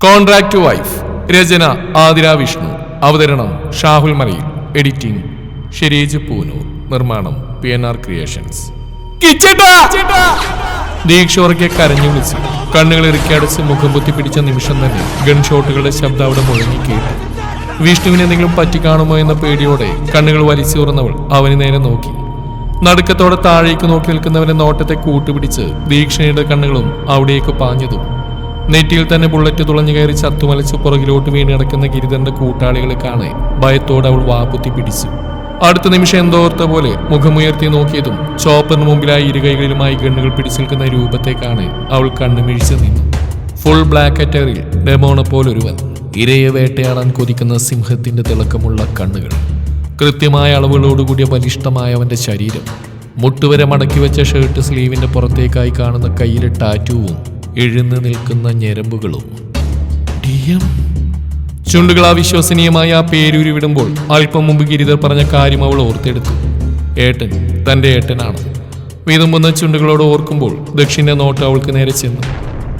Contract wife. രചന ആതിര വിഷ്ണു. അവതരണം Shahul Malayil. Editing Shereej Poonoor. നിർമ്മാണം PNR ക്രിയേഷൻസ്. ദീക്ഷ ഉറക്കെ കരഞ്ഞു വിളിച്ചു. കണ്ണുകൾ ഇറുക്കിയടച്ച് മുഖം പൊത്തി പിടിച്ച നിമിഷം തന്നെ ഗൺ ഷോട്ടുകളുടെ ശബ്ദം അവിടെ മുഴങ്ങി കേട്ടു. വിഷ്ണുവിന് എന്തെങ്കിലും പറ്റിക്കാണുമോ എന്ന പേടിയോടെ കണ്ണുകൾ വലിച്ചു തുറന്നവൾ അവന് നേരെ നോക്കി. നടുക്കത്തോടെ താഴേക്ക് നോക്കി നിൽക്കുന്നവന്റെ നോട്ടത്തെ കൂട്ടുപിടിച്ച് ദീക്ഷയുടെ കണ്ണുകളും അവിടേക്ക് പാഞ്ഞതും നെറ്റിയിൽ തന്നെ ബുള്ളറ്റ് തുളഞ്ഞു കയറി ചത്തുമലച്ച് പുറകിലോട്ട് വീണ് കിടക്കുന്ന ഗിരിധരന്റെ കൂട്ടാളികളെ കാണെ ഭയത്തോടെ അവൾ വാപ്പുത്തി പിടിച്ചു. അടുത്ത നിമിഷം എന്തോർത്ത പോലെ മുഖമുയർത്തി നോക്കിയതും ചോപ്പറിന് മുമ്പിലായി ഇരുകൈകളിലുമായി ഗണ്ണുകൾ പിടിച്ചു നിൽക്കുന്ന രൂപത്തെ കാണെ അവൾ കണ്ണുമിഴിച്ചു നിന്നു. ഫുൾ ബ്ലാക്ക് അറ്ററിൽ ഡെമോണ പോലൊരുവൻ, ഇരയെ വേട്ടയാടാൻ കൊതിക്കുന്ന സിംഹത്തിന്റെ തിളക്കമുള്ള കണ്ണുകൾ, കൃത്യമായ അളവുകളോടുകൂടിയ ബലിഷ്ഠമായ അവന്റെ ശരീരം, മുട്ടുവരെ മടക്കി വെച്ച ഷർട്ട് സ്ലീവിന്റെ പുറത്തേക്കായി കാണുന്ന കയ്യിലെ ടാറ്റൂവും എഴുന്നു നിൽക്കുന്ന ഞരമ്പുകളും. ചുണ്ടുകൾ അവിശ്വസനീയമായ ആ പേരൂരി വിടുമ്പോൾ അല്പം മുമ്പ് ഗിരിധർ പറഞ്ഞ കാര്യം അവൾ ഓർത്തെടുത്തു. ഏട്ടൻ തന്റെ ഏട്ടനാണ്. വിതുമ്പുന്ന ചുണ്ടുകളോട് ഓർക്കുമ്പോൾ ദക്ഷിന്റെ നോട്ട് അവൾക്ക് നേരെ ചെന്നു.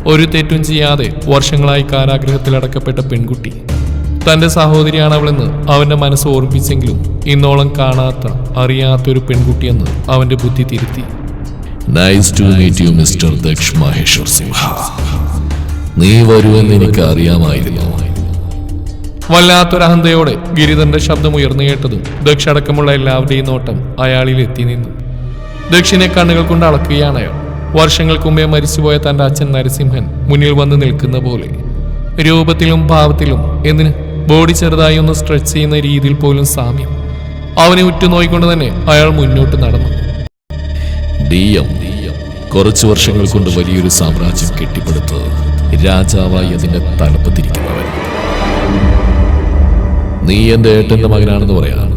ഒരു തെറ്റും ചെയ്യാതെ വർഷങ്ങളായി കാരാഗ്രഹത്തിൽ അടക്കപ്പെട്ട പെൺകുട്ടി, തന്റെ സഹോദരിയാണ് അവളെന്ന് അവന്റെ മനസ്സ് ഓർമ്മിപ്പിച്ചെങ്കിലും ഇന്നോളം കാണാത്ത അറിയാത്തൊരു പെൺകുട്ടിയെന്ന് അവന്റെ ബുദ്ധി തിരുത്തി. Nice to meet you mister Daksh Maheshwar Simha. നീ വരുമെന്ന് എനിക്ക് അറിയാമായിരുന്നു. വല്ലാത്തൊരഹന്തയോടെ ഗിരിധരന്റെ ശബ്ദം ഉയർന്നു കേട്ടതും ദക്ഷ അടക്കമുള്ള എല്ലാവരുടെയും നോട്ടം അയാളിൽ എത്തി നിന്നു. ദക്ഷിനെ കണ്ണുകൾ കൊണ്ട് അളക്കുകയാണ് അയാൾ. വർഷങ്ങൾക്ക് മുമ്പേ മരിച്ചുപോയ തന്റെ അച്ഛൻ നരസിംഹൻ മുന്നിൽ വന്ന് നിൽക്കുന്ന പോലെ, രൂപത്തിലും ഭാവത്തിലും, എന്തിന് ബോഡി ചെറുതായി ഒന്ന് സ്ട്രെച്ച് ചെയ്യുന്ന രീതിയിൽ പോലും സാമ്യം. അവനെ ഉറ്റുനോയിക്കൊണ്ട് തന്നെ അയാൾ മുന്നോട്ട് നടന്നു. കുറച്ചു വർഷങ്ങൾ കൊണ്ട് വലിയൊരു സാമ്രാജ്യം കെട്ടിപ്പടുത്ത് രാജാവായി അതിന്റെ തലപ്പത്തിരിക്കുന്നവൻ. നീ എന്റെ ഏട്ടന്റെ മകനാണെന്ന് പറയാം,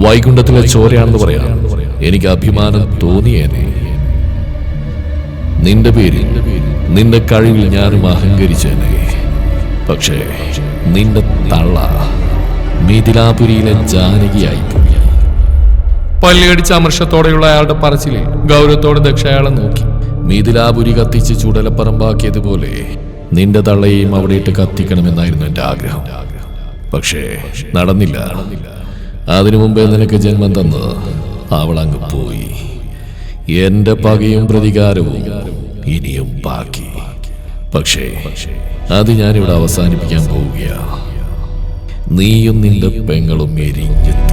വൈകുണ്ഠത്തിലെ ചോരയാണെന്ന് പറയാം. എനിക്ക് അഭിമാനം തോന്നിയേനെ. നിന്റെ പേരിൽ, നിന്റെ കഴിവിൽ ഞാനും അഹങ്കരിച്ചേനെ. പക്ഷേ നിന്റെ തള്ള മിഥിലാപുരിയിലെ ജാനകിയായിപ്പോയി. പല്ലുകടിച്ച അമർഷത്തോടെയുള്ള അയാളുടെ പറച്ചിലിൽ ഗൗരവത്തോടെ ദക്ഷ അയാളെ നോക്കി. മിഥിലാപുരി കത്തിച്ച് ചുടലപ്പറമ്പാക്കിയതുപോലെ നിന്റെ തള്ളയെയും അവിടെ ഇട്ട് കത്തിക്കണമെന്നായിരുന്നു എന്റെ ആഗ്രഹം. പക്ഷേ നടന്നില്ല. അതിനു മുമ്പേ നിനക്ക് ജന്മം തന്ന് അവൾ അങ്ങ് പോയി. എന്റെ പകയും പ്രതികാരവും ഇനിയും ബാക്കി. പക്ഷേ അത് ഞാനിവിടെ അവസാനിപ്പിക്കാൻ പോവുകയാ. നീയും നിന്റെ പെങ്ങളും എരിഞ്ഞു തീരും.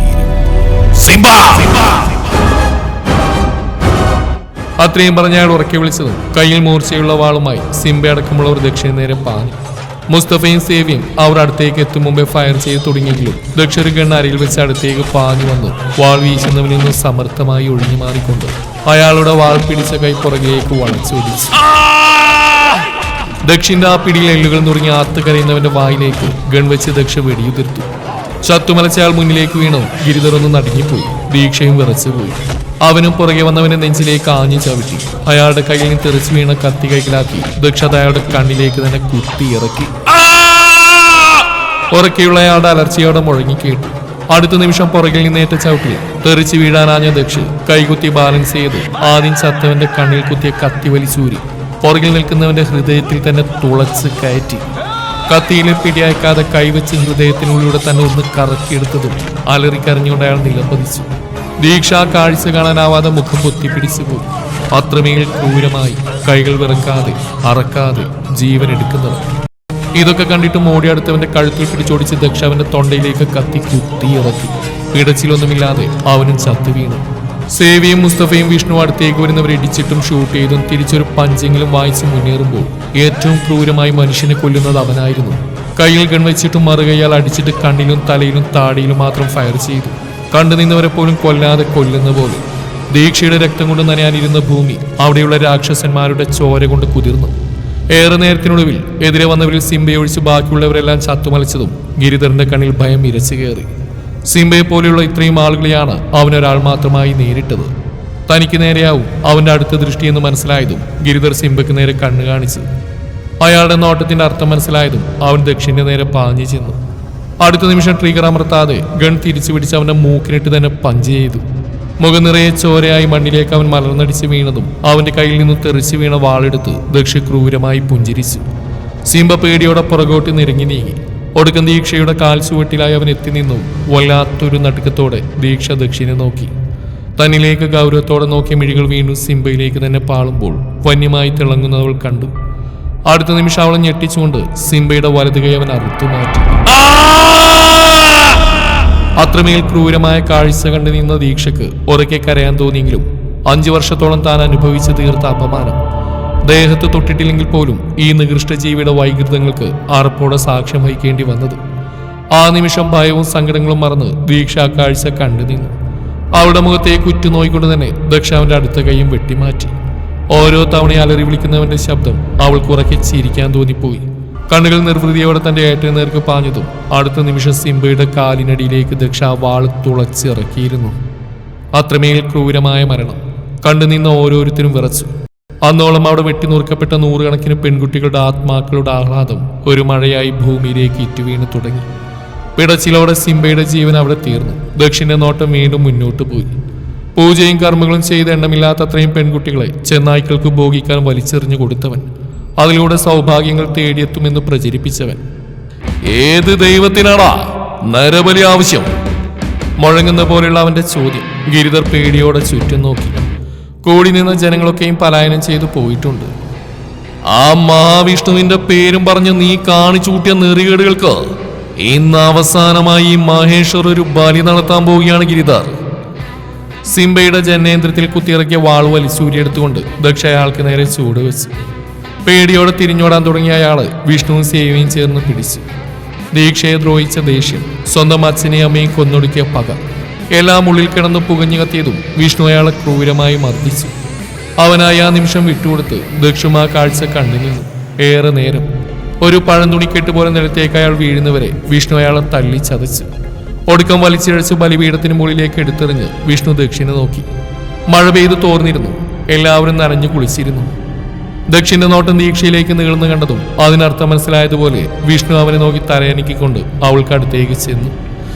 അത്രയും പറഞ്ഞ അയാൾ ഉറക്കെ വിളിച്ചതും കയ്യിൽ മൂർച്ചയുള്ള വാളുമായി സിംബ അടക്കമുള്ളവർ ദക്ഷിണ നേരെ പാഞ്ഞു. മുസ്തഫയും സേവിയും അവർ അടുത്തേക്ക് എത്തും മുമ്പേ ഫയർ ചെയ്ത് തുടങ്ങിയെങ്കിലും ദക്ഷ ഗണ്ണ അരയിൽ വെച്ച് അടുത്തേക്ക് പാഞ്ഞു വന്നു വാൾ വീശുന്നവനിൽ നിന്ന് സമർത്ഥമായി ഒഴിഞ്ഞു മാറിക്കൊണ്ട് അയാളുടെ വാൾ പിടിച്ച കൈ പുറകിലേക്ക് വളച്ചൊടിച്ചു. ദക്ഷിന്റെ ആ പിടിയിൽ എല്ലുകൾ നുറുങ്ങി ആത്ത് കരയുന്നവന്റെ വായിലേക്ക് ഗൺ വെച്ച് ദക്ഷ വെടിയുതിർത്തു. ചത്തുമലച്ചയാൾ മുന്നിലേക്ക് വീണു. ഗിരിധറൊന്ന് നടുങ്ങിപ്പോയി. ദീക്ഷയും വിറച്ചുപോയി. അവനും പുറകെ വന്നവന്റെ നെഞ്ചിലേക്ക് ആഞ്ഞു ചവിട്ടി. അയാളുടെ കയ്യിൽ നിന്ന് തെറിച്ചു വീണ കത്തി കൈക്കലാക്കി ദക്ഷ അയാളുടെ കണ്ണിലേക്ക് തന്നെ കുത്തി ഇറക്കി. ഉറക്കെയുള്ള അയാളുടെ അലർച്ചയോടെ മുഴങ്ങി കേട്ടു. അടുത്ത നിമിഷം പുറകിൽ നിന്നേറ്റ ചവിട്ടി തെറിച്ചു വീഴാനാഞ്ഞ ദക്ഷ കൈകുത്തി ബാലൻസ് ചെയ്ത് ആദ്യം ചത്തവന്റെ കണ്ണിൽ കുത്തിയ കത്തി വലിച്ചൂരി പുറകിൽ നിൽക്കുന്നവന്റെ ഹൃദയത്തിൽ തന്നെ തുളച്ച് കയറ്റി. കത്തിയിലെ പിടിയയക്കാതെ കൈവച്ച് ഹൃദയത്തിനുള്ളിലൂടെ തന്നെ ഒന്ന് കറക്കിയെടുത്തതും അലറിക്കരഞ്ഞുകൊണ്ട് അയാൾ നിലംപതിച്ചു. ദീക്ഷ കാഴ്ച കാണാനാവാതെ മുഖം പൊത്തിപ്പിടിച്ചു പോയി. അത്രമേൽ ക്രൂരമായി, കൈകൾ വിറക്കാതെ അറക്കാതെ ജീവൻ എടുക്കുന്നവൻ. ഇതൊക്കെ കണ്ടിട്ട് മോടി അടുത്തവന്റെ കഴുത്തിൽ പിടിച്ചോടിച്ച് ദക്ഷ അവന്റെ തൊണ്ടയിലേക്ക് കത്തി കുത്തിയിറക്കി. പിടച്ചിലൊന്നുമില്ലാതെ അവനും ചത്തു വീണു. സേവിയും മുസ്തഫയും വിഷ്ണു അടുത്തേക്ക് വരുന്നവർ ഇടിച്ചിട്ടും ഷൂട്ട് ചെയ്തും തിരിച്ചൊരു പഞ്ചെങ്കിലും വായിച്ച് മുന്നേറുമ്പോൾ ഏറ്റവും ക്രൂരമായി മനുഷ്യനെ കൊല്ലുന്നത് അവനായിരുന്നു. കയ്യിൽ ഗൺവെച്ചിട്ടും മറുകൈയാൽ അടിച്ചിട്ട് കണ്ണിലും തലയിലും താടിയിലും മാത്രം ഫയർ ചെയ്തു. കണ്ടു നിന്നവരെ പോലും കൊല്ലാതെ കൊല്ലുന്ന പോലെ. ദീക്ഷയുടെ രക്തം കൊണ്ട് നനയാനിരുന്ന ഭൂമി അവിടെയുള്ള രാക്ഷസന്മാരുടെ ചോര കൊണ്ട് കുതിർന്നു. ഏറെ നേരത്തിനൊടുവിൽ എതിരെ വന്നവരിൽ സിംബയൊഴിച്ച് ബാക്കിയുള്ളവരെല്ലാം ചത്തുമലച്ചതും ഗിരിധരന്റെ കണ്ണിൽ ഭയം ഇരച്ചു കയറി. സിംബയെ പോലെയുള്ള ഇത്രയും ആളുകളെയാണ് അവനൊരാൾ മാത്രമായി നേരിട്ടത്. തനിക്ക് നേരെയാവും അവന്റെ അടുത്ത ദൃഷ്ടിയെന്ന് മനസ്സിലായതും ഗിരിധർ സിംബയ്ക്ക് നേരെ കണ്ണു കാണിച്ചു. അയാളുടെ നോട്ടത്തിന്റെ അർത്ഥം മനസ്സിലായതും അവൻ ദക്ഷിന്റെ നേരെ പാഞ്ഞു ചെന്നു. അടുത്ത നിമിഷം ട്രിഗർ അമർത്താതെ ഗൺ തിരിച്ചു പിടിച്ച് അവന്റെ മൂക്കിനിട്ട് തന്നെ പഞ്ച് ചെയ്തു. മുഖം നിറയെ ചോരയായി മണ്ണിലേക്ക് അവൻ മലർന്നടിച്ച് വീണതും അവന്റെ കയ്യിൽ നിന്ന് തെറിച്ചു വീണ വാളെടുത്ത് ദക്ഷ ക്രൂരമായി പുഞ്ചിരിച്ചു. സിംബ പേടിയോടെ പുറകോട്ട് നിരങ്ങി നീങ്ങി. ഒടുക്കം ദീക്ഷയുടെ കാൽ ചുവട്ടിലായി അവൻ എത്തി നിന്നു. വല്ലാത്തൊരു നടുക്കത്തോടെ ദീക്ഷ ദക്ഷിണെ നോക്കി. തന്നിലേക്ക് ഗൗരവത്തോടെ നോക്കിയ മിഴികൾ വീണ്ടും സിംബയിലേക്ക് തന്നെ പാളുമ്പോൾ വന്യമായി തിളങ്ങുന്നവൾ കണ്ടു. അടുത്ത നിമിഷം അവളെ ഞെട്ടിച്ചുകൊണ്ട് സിംബയുടെ വലതു കൈ അവൻ അറുത്തു മാറ്റി. അത്രമേൽ ക്രൂരമായ കാഴ്ച കണ്ടു നിന്ന ദീക്ഷക്ക് ഉറക്കെ കരയാൻ തോന്നിയെങ്കിലും 5 വർഷത്തോളം താൻ അനുഭവിച്ചു തീർത്ത അപമാനം ദേഹത്ത് തൊട്ടിട്ടില്ലെങ്കിൽ പോലും ഈ നികൃഷ്ട ജീവിയുടെ വൈകൃതങ്ങൾക്ക് അറപ്പോടെ സാക്ഷ്യം വഹിക്കേണ്ടി വന്നത്. ആ നിമിഷം ഭയവും സങ്കടങ്ങളും മറന്ന് ദീക്ഷ ആ കാഴ്ച കണ്ടു നിന്നു. അവളുടെ മുഖത്തേക്ക് ഉറ്റുനോയിക്കൊണ്ട് തന്നെ ദക്ഷ അവന്റെ അടുത്ത കൈയും വെട്ടിമാറ്റി. ഓരോ തവണ അലറി വിളിക്കുന്നവന്റെ ശബ്ദം അവൾക്ക് ഉറക്കെ ചിരിക്കാൻ തോന്നിപ്പോയി. കണ്ണുകൾ നിർവൃതിയോടെ തന്റെ ഏറ്റവും നേർക്ക് പാഞ്ഞതും അടുത്ത നിമിഷം സിംബയുടെ കാലിനടിയിലേക്ക് ദക്ഷ വാള് തുളച്ചിറക്കിയിരുന്നു. അത്രമേൽ ക്രൂരമായ മരണം കണ്ടുനിന്ന ഓരോരുത്തരും വിറച്ചു. അന്നോളം അവിടെ വെട്ടിനുറുക്കപ്പെട്ട 100 കണക്കിന് പെൺകുട്ടികളുടെ ആത്മാക്കളുടെ ആഹ്ലാദം ഒരു മഴയായി ഭൂമിയിലേക്ക് ഇറ്റുവീണ് തുടങ്ങി. പിടച്ചിലോടെ സിംബയുടെ ജീവൻ അവിടെ തീർന്നു. ദക്ഷിന്റെ നോട്ടം വീണ്ടും മുന്നോട്ട് പോയി. പൂജയും കർമ്മങ്ങളും ചെയ്ത് എണ്ണമില്ലാത്തത്രയും പെൺകുട്ടികളെ ചെന്നായ്ക്കൾക്ക് ഭോഗിക്കാൻ വലിച്ചെറിഞ്ഞു കൊടുത്തവൻ, അതിലൂടെ സൗഭാഗ്യങ്ങൾ തേടിയെത്തുമെന്ന് പ്രചരിപ്പിച്ചവൻ. ഏത് ദൈവത്തിനാടാ നരബലി ആവശ്യം? മുഴങ്ങുന്ന പോലെയുള്ള അവന്റെ ചോദ്യം ഗിരിധർ പേടിയോടെ ചുറ്റും നോക്കി. കൂടി നിന്ന ജനങ്ങളൊക്കെയും പലായനം ചെയ്തു പോയിട്ടുണ്ട്. ആ മഹാവിഷ്ണുവിന്റെ പേരും പറഞ്ഞ് നീ കാണിച്ചു കൂട്ടിയ നെറികേടുകൾക്ക് ഇന്ന് അവസാനമായി മഹേശ്വർ ഒരു ബലി നടത്താൻ പോവുകയാണ് ഗിരിധർ. സിംബയുടെ ജനേന്ദ്രത്തിൽ കുത്തിയിറക്കിയ വാൾ വലിച്ചൂരിയെടുത്തുകൊണ്ട് ദക്ഷ അയാൾക്ക് നേരെ ചൂട് വെച്ചു. പേടിയോടെ തിരിഞ്ഞോടാൻ തുടങ്ങിയ അയാള് വിഷ്ണുവും സേവയും ചേർന്ന് പിടിച്ചു. ദീക്ഷയെ ദ്രോഹിച്ച ദേഷ്യം, സ്വന്തം അച്ഛനെയും അമ്മയും കൊന്നൊടുക്കിയ പക എല്ലാം ഉള്ളിൽ കിടന്ന് പുകഞ്ഞു കത്തിയതും വിഷ്ണു അയാളെ ക്രൂരമായി മർദ്ദിച്ചു. അവനായി ആ നിമിഷം വിട്ടുകൊടുത്ത് ദക്ഷും ആ കാഴ്ച കണ്ടു നിന്നു. ഏറെ നേരം ഒരു പഴന്തുണിക്കെട്ട് പോലെ നിലത്തേക്ക് അയാൾ വീഴുന്നവരെ വിഷ്ണു അയാളെ തള്ളി ചതച്ചു. ഒടുക്കം വലിച്ചിഴച്ച് ബലിപീഠത്തിന് മുകളിലേക്ക് എടുത്തെറിഞ്ഞ് വിഷ്ണു ദക്ഷിണ നോക്കി. മഴ പെയ്ത് തോർന്നിരുന്നു. എല്ലാവരും നനഞ്ഞു കുളിച്ചിരുന്നു. ദക്ഷിന്റെ നോട്ടം ദീക്ഷയിലേക്ക് നീളുന്നു കണ്ടതും അതിനർത്ഥം മനസ്സിലായതുപോലെ വിഷ്ണു അവനെ നോക്കി തലയനക്കിക്കൊണ്ട് അവൾക്കടുത്തേക്ക് ചെന്നു.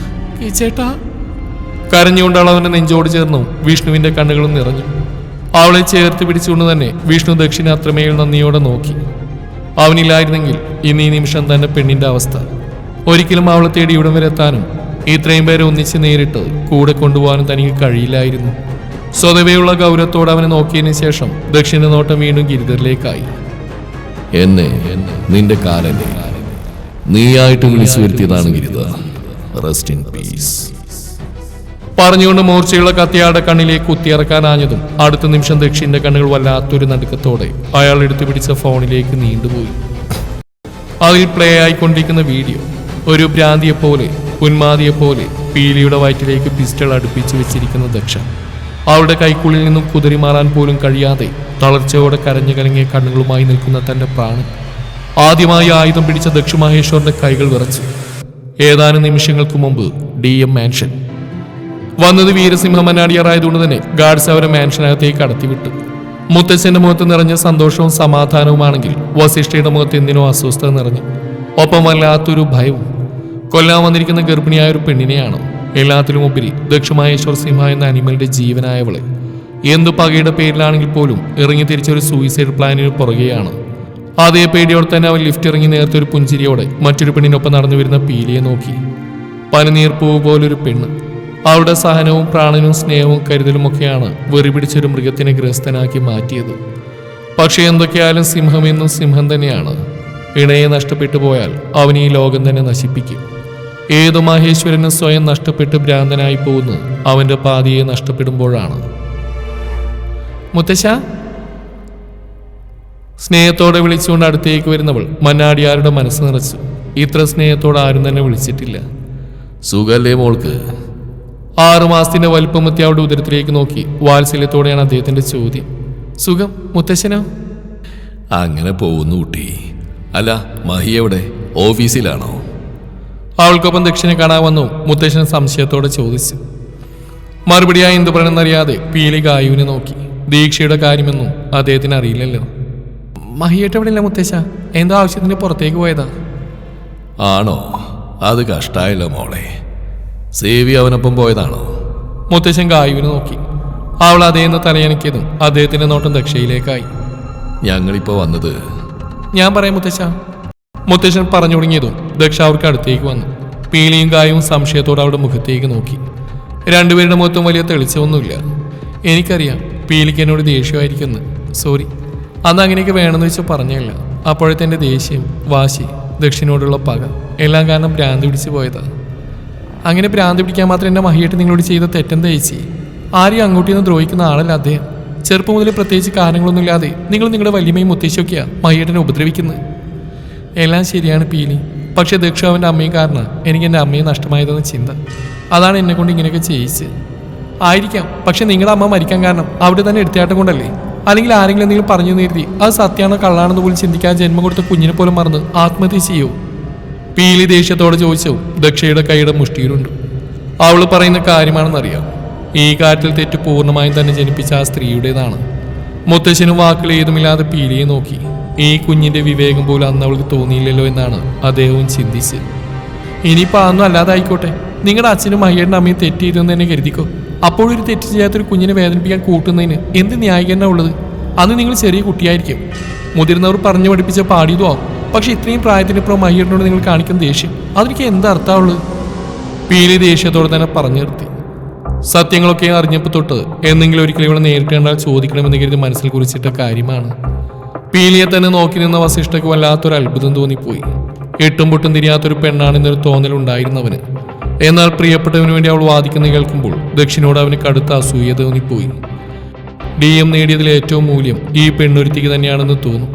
ഈ ചേട്ടാ കരഞ്ഞുകൊണ്ട് അവൾ അവന്റെ നെഞ്ചോട് ചേർന്നു. വിഷ്ണുവിന്റെ കണ്ണുകളും നിറഞ്ഞു. അവളെ ചേർത്ത് പിടിച്ചുകൊണ്ട് തന്നെ വിഷ്ണു ദക്ഷിണ അത്രമേൽ നന്ദിയോടെ നോക്കി. അവനില്ലായിരുന്നെങ്കിൽ ഇന്ന് ഈ നിമിഷം തന്നെ പെണ്ണിന്റെ അവസ്ഥ. ഒരിക്കലും അവളെ തേടി ഇവിടം വരെ എത്താനും ഇത്രയും പേരെ ഒന്നിച്ച് നേരിട്ട് കൂടെ കൊണ്ടുപോകാനും തനിക്ക് കഴിയില്ലായിരുന്നു. സ്വതവേയുള്ള ഗൗരവത്തോടെ അവനെ നോക്കിയതിനു ശേഷം ദക്ഷിണ നോട്ടം വീണ്ടും ഗിരിധറിലേക്കായി. എന്നെ നിന്റെ കാലനെ നീയായിട്ട് വിളിച്ചു വരുത്തിയതാണ് ഗിരിധർ. Rest in peace. പറഞ്ഞുകൊണ്ട് മൂർച്ചയുള്ള കത്തിയാടെ കണ്ണിലേക്ക് കുത്തിയിറക്കാനാഞ്ഞതും അടുത്ത നിമിഷം ദക്ഷിന്റെ കണ്ണുകൾ വല്ലാത്തൊരു നടുക്കത്തോടെ അയാൾ എടുത്തു പിടിച്ച ഫോണിലേക്ക് നീണ്ടുപോയി. അതിൽ പ്ലേ ആയിക്കൊണ്ടിരിക്കുന്ന വീഡിയോ ഒരു ഭ്രാന്തിയെപ്പോലെ ഉന്മാദിയെപ്പോലെ പീലിയുടെ വയറ്റിലേക്ക് പിസ്റ്റൾ അടുപ്പിച്ചു വെച്ചിരിക്കുന്ന ദക്ഷ അവളുടെ കൈക്കുള്ളിൽ നിന്നും കുതിരിമാറാൻ പോലും കഴിയാതെ തളർച്ചയോടെ കരഞ്ഞു കലങ്ങിയ കണ്ണുകളുമായി നിൽക്കുന്ന തന്റെ പ്രാണൻ. ആദ്യമായി ആയുധം പിടിച്ച ദക്ഷ മഹേശ്വറിന്റെ കൈകൾ വിറച്ചു. ഏതാനും നിമിഷങ്ങൾക്ക് മുമ്പ് DM മാൻഷൻ വന്നത് വീരസിംഹ മന്നാടിയാറായതുകൊണ്ട് തന്നെ ഗാർഡ്സ് അവരെ മാൻഷനകത്തേക്ക് കടത്തിവിട്ടു. മുത്തച്ഛന്റെ മുഖത്ത് നിറഞ്ഞ സന്തോഷവും സമാധാനവുമാണെങ്കിൽ വസിഷ്ഠയുടെ മുഖത്ത് എന്തിനോ അസ്വസ്ഥത നിറഞ്ഞു. ഒപ്പം വല്ലാത്തൊരു ഭയവും. കൊല്ലാൻ വന്നിരിക്കുന്ന ഗർഭിണിയായ ഒരു പെണ്ണിനെയാണോ? എല്ലാത്തിലും ഉപരി ദക്ഷ മഹേശ്വർ സിംഹ എന്ന അനിമലിന്റെ ജീവനായവളെ എന്തു പകയുടെ പേരിലാണെങ്കിൽ പോലും ഇറങ്ങി തിരിച്ചൊരു സൂയിസൈഡ് പ്ലാനിന് പുറകെയാണ്. അതേ പേടിയോടെ തന്നെ അവൻ ലിഫ്റ്റ് ഇറങ്ങി നേരത്തെ ഒരു പുഞ്ചിരിയോടെ മറ്റൊരു പെണ്ണിനൊപ്പം നടന്നു വരുന്ന പീലിയെ നോക്കി. പനിനീർപ്പൂവ് പോലൊരു പെണ്ണ്. അവളുടെ സഹനവും പ്രാണനും സ്നേഹവും കരുതലും ഒക്കെയാണ് വെറി പിടിച്ചൊരു മൃഗത്തിനെ ഗ്രസ്തനാക്കി മാറ്റിയത്. പക്ഷെ എന്തൊക്കെയായാലും സിംഹമെന്നും സിംഹം തന്നെയാണ്. ഇണയെ നഷ്ടപ്പെട്ടു പോയാൽ അവൻ ഈ ലോകം തന്നെ നശിപ്പിക്കും. ഏതു മഹേശ്വരനും സ്വയം നഷ്ടപ്പെട്ട് ഭ്രാന്തനായി പോകുന്നത് അവന്റെ പാതിയെ നഷ്ടപ്പെടുമ്പോഴാണ്. മുത്തശ്ശ സ്നേഹത്തോടെ വിളിച്ചുകൊണ്ട് അടുത്തേക്ക് വരുന്നവൾ മന്നാടിയാരുടെ മനസ്സ് നിറച്ചു. ഇത്ര സ്നേഹത്തോടെ ആരും തന്നെ വിളിച്ചിട്ടില്ല. സുഖല്ലേ മോൾക്ക്? 6 മാസത്തിന്റെ വലിപ്പമെത്തി അവളുടെ ഉദരത്തിലേക്ക് നോക്കി വാത്സല്യത്തോടെയാണ് അദ്ദേഹത്തിന്റെ ചോദ്യം. സുഖം. മുത്തശ്ശനോ? അങ്ങനെ പോകുന്നു കുട്ടി. അല്ല, മഹി എവിടെ? ഓഫീസിലാണോ? അവൾക്കൊപ്പം ദക്ഷിണെ കാണാൻ വന്നു മുത്തശ്ശൻ സംശയത്തോടെ ചോദിച്ചു. മറുപടിയായി എന്തു പറയണമെന്നറിയാതെ പീലി ഗായുവിനെ നോക്കി. ദീക്ഷയുടെ കാര്യമൊന്നും അദ്ദേഹത്തിന് അറിയില്ലല്ലോ. മഹിയേട്ട് എവിടെ ഇല്ല മുത്തശ്ശ, എന്തോ ആവശ്യത്തിന് പുറത്തേക്ക് പോയതാ. ആണോ? അത് കഷ്ടായല്ലോ മോളെ. സേവി അവനൊപ്പം പോയതാണോ? മുത്തശ്ശൻ ഗായുവിനെ നോക്കി. അവൾ അതേന്ന് തലയനക്കിയതും അദ്ദേഹത്തിന്റെ നോട്ടം ദക്ഷയിലേക്കായി. ഞങ്ങളിപ്പോ വന്നത് ഞാൻ പറയാം മുത്തശ്ശ. മുത്തശ്ശൻ പറഞ്ഞു തുടങ്ങിയതും ദക്ഷ അവർക്ക് അടുത്തേക്ക് വന്നു. പീലിയും ഗായവും സംശയത്തോടെ അവരുടെ മുഖത്തേക്ക് നോക്കി. രണ്ടുപേരുടെ മുഖത്തും വലിയ തെളിച്ചമൊന്നുമില്ല. എനിക്കറിയാം പീലിക്ക് എന്നോട് ദേഷ്യമായിരിക്കുന്നു. സോറി, അന്ന് അങ്ങനെയൊക്കെ വേണമെന്ന് വെച്ചാൽ പറഞ്ഞല്ല. അപ്പോഴത്തെ എൻ്റെ ദേഷ്യം, വാശി, ദക്ഷിനോടുള്ള പക എല്ലാം കാരണം ഭ്രാന്ത് പിടിച്ച് പോയതാണ്. അങ്ങനെ ഭ്രാന്ത് പിടിക്കാൻ മാത്രം എൻ്റെ മഹിയായിട്ട് നിങ്ങളോട് ചെയ്ത തെറ്റെന്താ ചേച്ചി? ആരെയും അങ്ങോട്ട് നിന്ന് ദ്രോഹിക്കുന്ന ആളല്ല അദ്ദേഹം. ചെറുപ്പം മുതൽ പ്രത്യേകിച്ച് കാരണങ്ങളൊന്നുമില്ലാതെ നിങ്ങൾ നിങ്ങളുടെ വല്യമ്മയും മുത്തശ്ശിയൊക്കെയാണ് മഹിയേട്ടനെ ഉപദ്രവിക്കുന്നത്. എല്ലാം ശരിയാണ് പീലി, പക്ഷെ ദക്ഷ അവൻ്റെ അമ്മയും കാരണം എനിക്ക് എൻ്റെ അമ്മയെ നഷ്ടമായതെന്ന ചിന്ത. അതാണ് എന്നെ കൊണ്ട് ഇങ്ങനെയൊക്കെ ചെയ്യിച്ച്. ആയിരിക്കാം, പക്ഷെ നിങ്ങളുടെ അമ്മ മരിക്കാൻ കാരണം അവിടെ തന്നെ എടുത്തയാട്ടം കൊണ്ടല്ലേ? അല്ലെങ്കിൽ ആരെങ്കിലും എന്തെങ്കിലും പറഞ്ഞു നേരുതി അത് സത്യമാണോ കള്ളാണെന്ന് പോലും ചിന്തിക്കാൻ ജന്മം കൊടുത്ത കുഞ്ഞിനെ പോലും മറന്ന് ആത്മഹത്യ ചെയ്യൂ? പീലി ദേഷ്യത്തോടെ ചോദിച്ചു. ദക്ഷയുടെ കൈയുടെ മുഷ്ടിയിലുണ്ട്. അവൾ പറയുന്ന കാര്യമാണെന്നറിയാം. ഈ കാര്യത്തിൽ തെറ്റ് പൂർണ്ണമായും തന്നെ ജനിപ്പിച്ച ആ സ്ത്രീയുടേതാണ്. മുത്തശ്ശനും വാക്കുകൾ ഏതുമില്ലാതെ പീലിയെ നോക്കി. ഈ കുഞ്ഞിന്റെ വിവേകം പോലും അന്ന് അവൾക്ക് തോന്നിയില്ലല്ലോ എന്നാണ് അദ്ദേഹവും ചിന്തിച്ച്. ഇനിയിപ്പോൾ അതൊന്നും അല്ലാതായിക്കോട്ടെ, നിങ്ങളുടെ അച്ഛനും മഹിയേട്ടൻ്റെ അമ്മയും തെറ്റ് ചെയ്തെന്ന് തന്നെ കരുതിക്കോ. അപ്പോഴൊരു തെറ്റ് ചെയ്യാത്തൊരു കുഞ്ഞിനെ വേദനിപ്പിക്കാൻ കൂട്ടുന്നതിന് എന്ത് ന്യായീകരണ ഉള്ളത്? അന്ന് നിങ്ങൾ ചെറിയ കുട്ടിയായിരിക്കും. മുതിർന്നവർ പറഞ്ഞു പഠിപ്പിച്ച പാടിയതും ആവും. പക്ഷെ ഇത്രയും പ്രായത്തിനിപ്പുറം മഹിയേട്ടനോട് നിങ്ങൾ കാണിക്കുന്ന ദേഷ്യം, അതെനിക്ക് എന്തർത്ഥമുള്ളത്? പീലി ദേഷ്യത്തോടെ തന്നെ പറഞ്ഞു നിർത്തി. സത്യങ്ങളൊക്കെ അറിഞ്ഞപ്പോൾ തൊട്ട് എന്തെങ്കിലും ഒരിക്കലും ഇവിടെ നേരിട്ട് കണ്ടാൽ ചോദിക്കണമെന്ന് കരുതി മനസ്സിൽ കുറിച്ചിട്ട കാര്യമാണ്. പീലിയെ തന്നെ നോക്കി നിന്ന വസിഷ്ഠയ്ക്ക് വല്ലാത്തൊരു അത്ഭുതം തോന്നിപ്പോയി. എട്ടും പൊട്ടും തിരിയാത്തൊരു പെണ്ണാണെന്നൊരു തോന്നലുണ്ടായിരുന്നവന്. എന്നാൽ പ്രിയപ്പെട്ടവന് വേണ്ടി അവൾ വാദിക്കുന്ന കേൾക്കുമ്പോൾ ദക്ഷിനോട് അവന് കടുത്ത അസൂയ തോന്നിപ്പോയി. DM നേടിയതിൽ ഏറ്റവും മൂല്യം ഈ പെണ്ണൊരുത്തിക്ക് തന്നെയാണെന്ന് തോന്നും.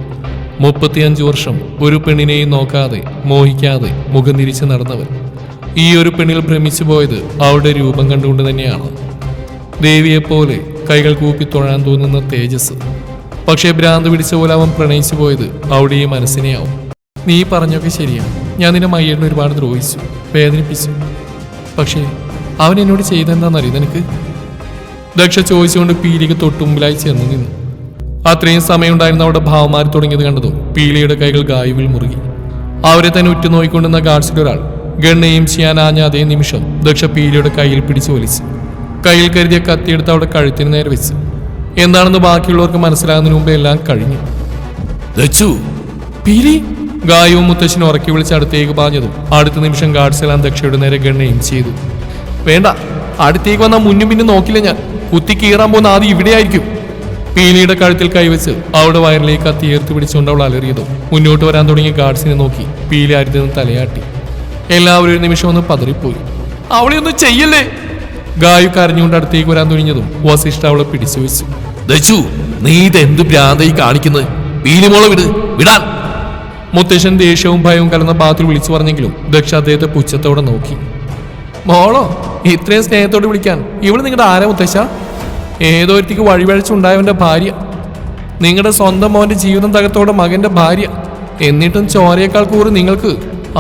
35 വർഷം ഒരു പെണ്ണിനെയും നോക്കാതെ മോഹിക്കാതെ മുഖം തിരിച്ച് നടന്നവൻ ഈ ഒരു പെണ്ണിൽ ഭ്രമിച്ചു പോയത് അവളുടെ രൂപം കണ്ടുകൊണ്ട് തന്നെയാണ്. ദേവിയെപ്പോലെ കൈകൾ കൂപ്പി തൊഴാൻ തോന്നുന്ന തേജസ്. പക്ഷേ ഭ്രാന്ത് പിടിച്ച പോലെ അവൻ പ്രണയിച്ചു പോയത് അവിടെ ഈ മനസ്സിനെയാവും. നീ പറഞ്ഞൊക്കെ ശരിയാണ്, ഞാൻ നിന്നെ മയ്യേടിനെ ഒരുപാട് ദ്രോഹിച്ചു, വേദനിപ്പിച്ചു. പക്ഷേ അവൻ എന്നോട് ചെയ്തെന്താണെന്നറിയ നിനക്ക്? ദക്ഷ ചോദിച്ചുകൊണ്ട് പീലിക്ക് തൊട്ടുമുമ്പിലായി ചെന്നു നിന്നു. അത്രയും സമയമുണ്ടായിരുന്ന അവിടെ ഭാവമാരി തുടങ്ങിയത് കണ്ടതും പീലിയുടെ കൈകൾ ഗായുവിൽ മുറുകി. അവരെ തന്നെ ഉറ്റുനോക്കിക്കൊണ്ടുന്ന ഗാർഡ്സിലൊരാൾ ഗണ്ണയും ചെയ്യാൻ ആഞ്ഞ അതേ നിമിഷം ദക്ഷ പീലിയുടെ കയ്യിൽ പിടിച്ചു വലിച്ചു. കയ്യിൽ കരുതിയ കത്തിയെടുത്ത് അവിടെ കഴുത്തിന് നേരെ വെച്ചു. എന്താണെന്ന് ബാക്കിയുള്ളവർക്ക് മനസ്സിലാകുന്നതിന് മുമ്പ് എല്ലാം കഴിഞ്ഞു. പീലി ഗായവും മുത്തശ്ശനും ഉറക്കി വിളിച്ച് അടുത്തേക്ക് പാഞ്ഞതും അടുത്ത നിമിഷം ഗാർഡ്സെല്ലാം ദക്ഷയുടെ നേരെ ഗണ്ണയും ചെയ്തു. വേണ്ട, അടുത്തേക്ക് വന്നാൽ മുന്നും പിന്നും നോക്കില്ല, ഞാൻ കുത്തി കീറാൻ പോകുന്ന ആദ്യം ഇവിടെയായിരിക്കും. പീലിയുടെ കഴുത്തിൽ കൈവച്ച് അവളുടെ വയറിലേക്ക് കത്തി ഏർത്ത് പിടിച്ചുകൊണ്ട് അവൾ അലറിയതും മുന്നോട്ട് വരാൻ തുടങ്ങിയ ഗാർഡ്സിനെ നോക്കി പീലി അരുതെന്ന് തലയാട്ടി. എല്ലാവരും ഒരു നിമിഷം ഒന്ന് പതറിപ്പോയി. അവളെ ഒന്നും ചെയ്യല്ലേ! ഗായു കരഞ്ഞുകൊണ്ട് അടുത്തേക്ക് വരാൻ തുനിഞ്ഞതും വസിഷ്ഠ അവളെ പിടിച്ചു വെച്ചു. ദച്ചു, നീ ഇതെന്ത് ഭ്രാന്തായി കാണിക്കുന്നത്? പീലിമോളെ വിടാൻ! മുത്തശ്ശൻ ദേഷ്യവും ഭയവും കലർന്ന ഭാഗത്തിൽ വിളിച്ചു പറഞ്ഞെങ്കിലും ദക്ഷ അദ്ദേഹത്തെ പുച്ഛത്തോടെ നോക്കി. മോളോ? ഇത്രയും സ്നേഹത്തോട് വിളിക്കാൻ ഇവള് നിങ്ങളുടെ ആരാ മുത്തശ്ശ? ഏതോ ഒരുത്തിക്ക് വഴിവഴച്ചുണ്ടായവന്റെ ഭാര്യ, നിങ്ങളുടെ സ്വന്തം മോന്റെ ജീവിതം തകർത്തോടെ മകന്റെ ഭാര്യ. എന്നിട്ടും ചോരയേക്കാൾ കൂറ് നിങ്ങൾക്ക്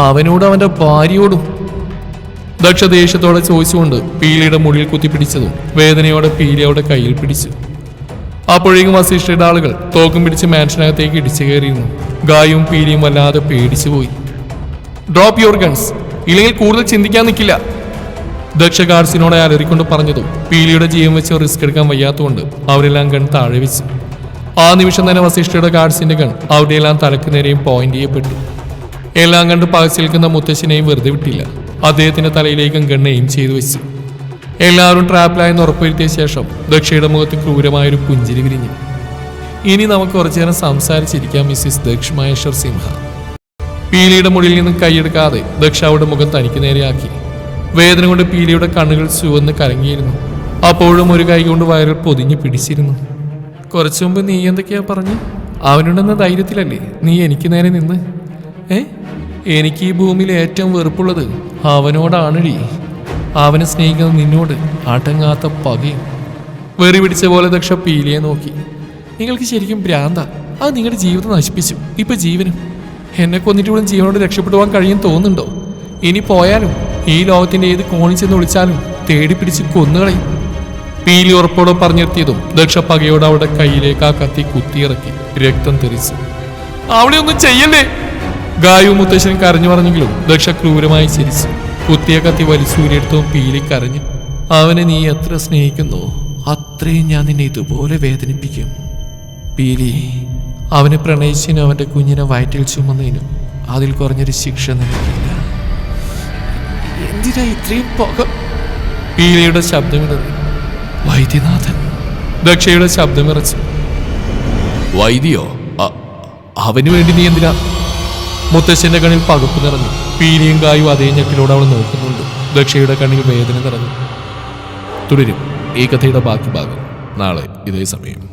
അവനോടും അവന്റെ ഭാര്യയോടും. ദക്ഷ ദേഷ്യത്തോടെ ചോദിച്ചുകൊണ്ട് പീലിയുടെ മുടിയിൽ കുത്തിപ്പിടിച്ചതും വേദനയോടെ പീലി അവരുടെ കയ്യിൽ പിടിച്ചു. അപ്പോഴേക്കും വസിഷ്ഠയുടെ ആളുകൾ തോക്കും പിടിച്ച് മാൻഷനകത്തേക്ക് ഇടിച്ചു കയറിയിരുന്നു. ഗായും പീലിയും വല്ലാതെ പേടിച്ചു പോയി. ഡ്രോപ്പ് യുവർ ഗൺസ്, ഇല്ലെങ്കിൽ കൂടുതൽ ചിന്തിക്കാൻ നിൽക്കില്ല. ദക്ഷ ഗാർഡ്സിനോടെ അലറിക്കൊണ്ട് പറഞ്ഞതും പീലിയുടെ ജീവൻ വെച്ച് റിസ്ക് എടുക്കാൻ വയ്യാത്തതുകൊണ്ട് അവരെല്ലാം ഗൺ താഴെ വെച്ചു. ആ നിമിഷം തന്നെ വസിഷ്ഠയുടെ ഗാർഡ്സിന്റെ ഗൺ അവിടെയെല്ലാം തലക്ക് നേരെയും പോയിന്റ് ചെയ്യപ്പെട്ടു. എല്ലാം കണ്ട് പകച്ചിൽക്കുന്ന മുത്തശ്ശനെയും വെറുതെ വിട്ടില്ല. അദ്ദേഹത്തിന്റെ തലയിലേക്കും ഗണ്ണെയും ചെയ്തു വെച്ചു. എല്ലാവരും ട്രാപ്പിലായെന്ന് ഉറപ്പുവരുത്തിയ ശേഷം ദക്ഷയുടെ മുഖത്ത് ക്രൂരമായൊരു പുഞ്ചിരി വിരിഞ്ഞു. ഇനി നമുക്ക് കുറച്ചു നേരം സംസാരിച്ചിരിക്കാം മിസ്സിസ് ദക്ഷ് മഹേശ്വർ സിംഹ. പീലിയുടെ മുടിയിൽ നിന്നും കൈയെടുക്കാതെ ദക്ഷ അവരുടെ മുഖം തനിക്ക് നേരെയാക്കി. വേദന കൊണ്ട് പീലിയുടെ കണ്ണുകൾ ചുവന്ന് കലങ്ങിയിരുന്നു. അപ്പോഴും ഒരു കൈ കൊണ്ട് വയറിൽ പൊതിഞ്ഞു പിടിച്ചിരുന്നു. കുറച്ചു മുമ്പ് നീ എന്തൊക്കെയാ പറഞ്ഞു? അവനുണ്ടെന്ന ധൈര്യത്തിലല്ലേ നീ എനിക്ക് നേരെ നിന്ന്? എനിക്ക് ഈ ഭൂമിയിൽ ഏറ്റവും വെറുപ്പുള്ളത് അവനോടാണടി. അവനെ സ്നേഹിക്കുന്നത് നിന്നോട് അടങ്ങാത്ത പകയും. വെറി പിടിച്ച പോലെ ദക്ഷ പീലിയെ നോക്കി. നിങ്ങൾക്ക് ശരിക്കും ഭ്രാന്ത. അത് നിങ്ങളുടെ ജീവിതം നശിപ്പിച്ചു. ഇപ്പൊ ജീവനും എന്നെ കൊന്നിട്ട് പോലും ജീവനോട് രക്ഷപ്പെടുവാൻ കഴിയും തോന്നുന്നുണ്ടോ? ഇനി പോയാലും ഈ ലോകത്തിന്റെ ഏത് കോണിൽ ചെന്ന് വിളിച്ചാലും തേടി പിടിച്ച് കൊന്നുകളയും. പീലി ഉറപ്പോടെ പറഞ്ഞെത്തിയതും ദക്ഷ പകയോടെ അവളുടെ കയ്യിലേക്ക് ആ കത്തി കുത്തിയിറക്കി. രക്തം തെറിച്ചു. അവളെ ഒന്നും ചെയ്യല്ലേ! ഗായു മുത്തശ്ശൻ കരഞ്ഞു പറഞ്ഞെങ്കിലും ദക്ഷ ക്രൂരമായി ചിരിച്ചു. കുത്തിയ കത്തി വലിച്ചൂരിയെടുത്തവും പീലി കരഞ്ഞു. അവനെ നീ എത്ര സ്നേഹിക്കുന്നു അത്രയും ഞാൻ നിന്നെ ഇതുപോലെ വേദനിപ്പിക്കും. പീലി, അവനെ പ്രണയിച്ചതിനും അവന്റെ കുഞ്ഞിനെ വയറ്റിൽ ചുമന്നതിനും അതിൽ കുറഞ്ഞൊരു ശിക്ഷ നിനക്കില്ല. എന്തിനാ ഇത്രയും പുക? പീലയുടെ ശബ്ദമിടറി. വൈദ്യനാഥൻ. ദക്ഷയുടെ ശബ്ദമിറച്ചു. വൈദ്യോ? അവന് വേണ്ടി നീ എന്തിനാ? മുത്തശ്ശന്റെ കണ്ണിൽ പകപ്പ് നിറഞ്ഞു. പീലിയും കായും അതേ ഞെക്കിലൂടെ അവൾ നോക്കുന്നുണ്ട്. ദക്ഷയുടെ കണ്ണിൽ വേദന നിറഞ്ഞു. തുടരും ഈ കഥയുടെ ബാക്കി ഭാഗം നാളെ ഇതേ സമയം.